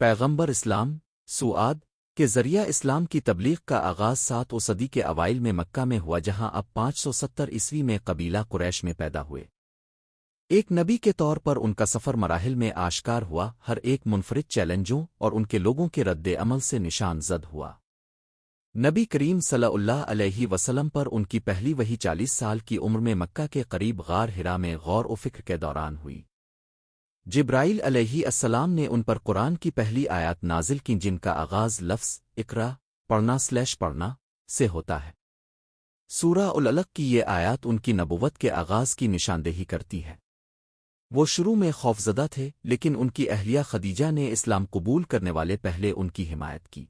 پیغمبر اسلام سعاد کے ذریعہ اسلام کی تبلیغ کا آغاز 7 صدی کے اوائل میں مکہ میں ہوا، جہاں اب 570 عیسوی میں قبیلہ قریش میں پیدا ہوئے۔ ایک نبی کے طور پر ان کا سفر مراحل میں آشکار ہوا، ہر ایک منفرد چیلنجوں اور ان کے لوگوں کے رد عمل سے نشان زد ہوا۔ نبی کریم صلی اللہ علیہ وسلم پر ان کی پہلی وحی 40 سال کی عمر میں مکہ کے قریب غار حرا میں غور و فکر کے دوران ہوئی۔ جبرائیل علیہ السلام نے ان پر قرآن کی پہلی آیات نازل کی، جن کا آغاز لفظ اقرا پڑھنا سے ہوتا ہے۔ سورہ العلق کی یہ آیات ان کی نبوت کے آغاز کی نشاندہی کرتی ہے۔ وہ شروع میں خوفزدہ تھے، لیکن ان کی اہلیہ خدیجہ نے اسلام قبول کرنے والے پہلے ان کی حمایت کی۔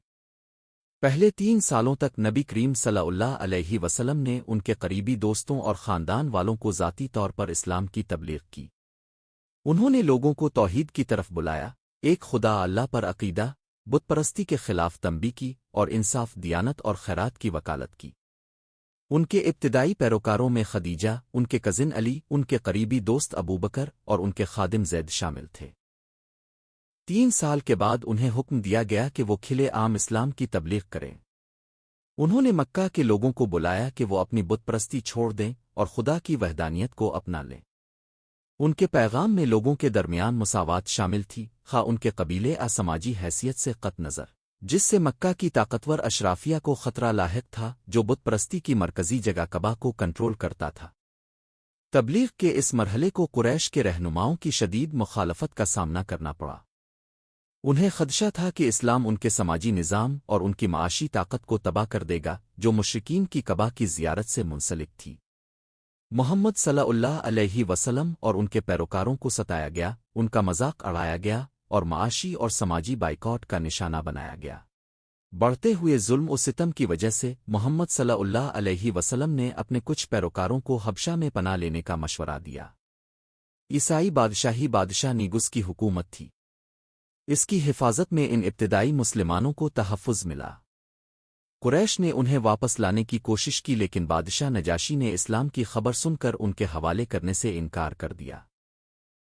پہلے 3 سالوں تک نبی کریم صلی اللہ علیہ وسلم نے ان کے قریبی دوستوں اور خاندان والوں کو ذاتی طور پر اسلام کی تبلیغ کی۔ انہوں نے لوگوں کو توحید کی طرف بلایا، ایک خدا اللہ پر عقیدہ، بت پرستی کے خلاف تنبیہ کی اور انصاف، دیانت اور خیرات کی وکالت کی۔ ان کے ابتدائی پیروکاروں میں خدیجہ، ان کے کزن علی، ان کے قریبی دوست ابوبکر اور ان کے خادم زید شامل تھے۔ 3 سال کے بعد انہیں حکم دیا گیا کہ وہ کھلے عام اسلام کی تبلیغ کریں۔ انہوں نے مکہ کے لوگوں کو بلایا کہ وہ اپنی بت پرستی چھوڑ دیں اور خدا کی وحدانیت کو اپنا لیں۔ ان کے پیغام میں لوگوں کے درمیان مساوات شامل تھی، خواہ ان کے قبیلے سماجی حیثیت سے قطع نظر، جس سے مکہ کی طاقتور اشرافیہ کو خطرہ لاحق تھا، جو بت پرستی کی مرکزی جگہ کعبہ کو کنٹرول کرتا تھا۔ تبلیغ کے اس مرحلے کو قریش کے رہنماؤں کی شدید مخالفت کا سامنا کرنا پڑا۔ انہیں خدشہ تھا کہ اسلام ان کے سماجی نظام اور ان کی معاشی طاقت کو تباہ کر دے گا، جو مشرکین کی کعبہ کی زیارت سے منسلک تھی۔ محمد صلی اللہ علیہ وسلم اور ان کے پیروکاروں کو ستایا گیا، ان کا مذاق اڑایا گیا اور معاشی اور سماجی بائیکاٹ کا نشانہ بنایا گیا۔ بڑھتے ہوئے ظلم و ستم کی وجہ سے محمد صلی اللہ علیہ وسلم نے اپنے کچھ پیروکاروں کو حبشہ میں پناہ لینے کا مشورہ دیا۔ عیسائی بادشاہ نیگس کی حکومت تھی۔ اس کی حفاظت میں ان ابتدائی مسلمانوں کو تحفظ ملا۔ قریش نے انہیں واپس لانے کی کوشش کی، لیکن بادشاہ نجاشی نے اسلام کی خبر سن کر ان کے حوالے کرنے سے انکار کر دیا۔